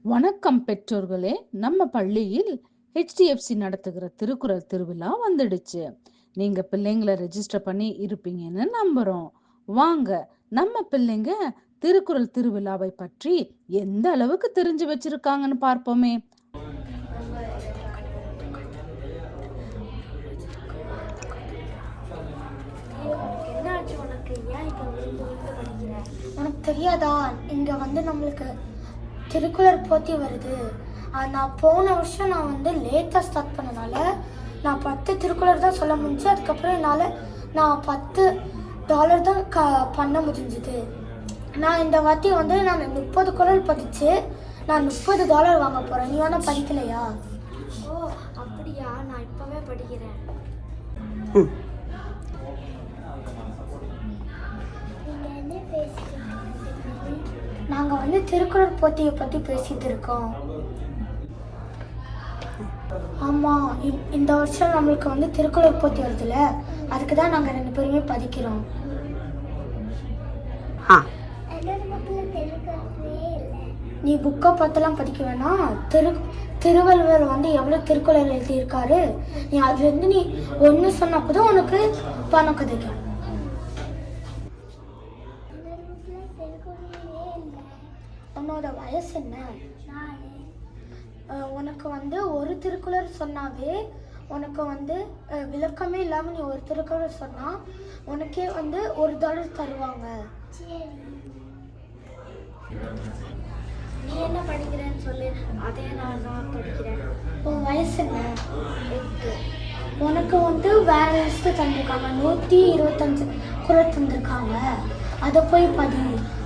வணக்கம் பெற்றோர்களே. நம்ம பள்ளியில் HDFC நடத்துகிற திருக்குறள் திருவிழா வந்துடுச்சு. நீங்க பிள்ளைங்களை ரெஜிஸ்டர் பண்ணி இருப்பீங்கன்னு நம்புறோம். வாங்க, நம்ம பிள்ளைங்க திருக்குறள் திருவிழாவை பற்றி எந்த அளவுக்கு தெரிஞ்சு வச்சிருக்காங்கன்னு பார்ப்போமே. உனக்கு தெரியாதா, இங்க நம்மளுக்கு திருக்குறள் போட்டி வருது. நான் போன வருஷம் லேட்டாக ஸ்டார்ட் பண்ணனால நான் 10 திருக்குறள் தான் சொல்ல முடிஞ்சு. அதுக்கப்புறம் என்னால் நான் $10 தான் பண்ண முடிஞ்சுது. நான் இந்த வாட்டி நான் 30 குறள் படித்து நான் $30 வாங்க போகிறேன். நீ வேணா படிக்கலையா? ஓ அப்படியா, நான் இப்போவே படிக்கிறேன். நாங்கள் திருக்குறள் போட்டியை பற்றி பேசிட்டு இருக்கோம். ஆமாம், இந்த வருஷம் நம்மளுக்கு திருக்குறள் போட்டி வருதுல்ல, அதுக்கு தான் நாங்கள் 2 பேருமே படிக்கிறோம். நீ புக்கை பார்த்துலாம் படிக்க வேணாம். திருவள்ளுவர் எவ்வளோ திருக்குறள் எழுதியிருக்காரு, நீ அதுலேருந்து நீ ஒன்று சொன்னா கூட உனக்கு பணம் கிடைக்கும். உன்னோட வயசு என்ன? உனக்கு ஒரு திருக்குறள் சொன்னாவே உனக்கு விளக்கமே இல்லாமல் நீ ஒரு திருக்குறள் சொன்னால் உனக்கே $1 தருவாங்க. நீ என்ன படிக்கிறேன்னு சொல்லு, அதே நான் படிக்கிறேன். உன் வயசு என்ன? 8. உனக்கு வேற லிஸ்ட்டு தந்திருக்காங்க. 125 குறள் தந்திருக்காங்க. அதை போய் படி.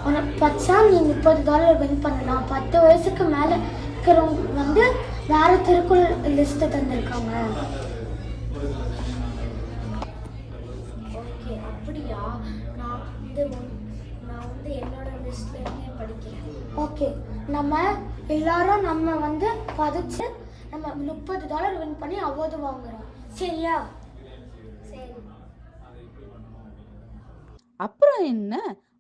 உனக்கு படிச்சா நீ $30 வின் பண்ணலாம். 10 வயசுக்கு மேலே இருக்கிறவங்க வேற திருக்குறள் லிஸ்ட்டு தந்திருக்காங்க. ஓகே அப்படியா, நான் என்னோட லிஸ்ட்லேருந்தே படிக்கிறேன். ஓகே, நம்ம எல்லாரும் படித்து நம்ம $30 வின் பண்ணி அவார்டு வாங்குறோம். சரியா? சரி. அப்புறம் என்ன,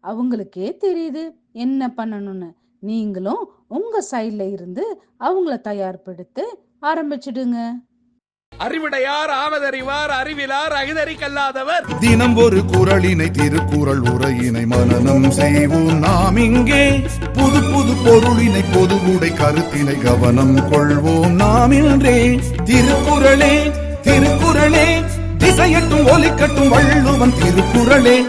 அவங்களுக்கே தெரியுது என்ன பண்ணணும்னு. நீங்களும் உங்க சைட்ல இருந்து அவங்கள தயார்படுத்த ஆரம்பிச்சிடுங்க. அறிவுடையார் ஆவதறிவார், அறிவிலார் அகிதறி கல்லாதவர். தினம் ஒரு குறளினை திருக்குறள் உரையினை மனனம் செய்வோம் நாம் இங்கே. புது புது பொருளினை பொதுவுடை கருத்தினை கவனம் கொள்வோம் நாம் இன்றே. திருக்குறளே திருக்குறளே, திசையட்டும் ஒலிக்கட்டும் வள்ளுவன் திருக்குறளே.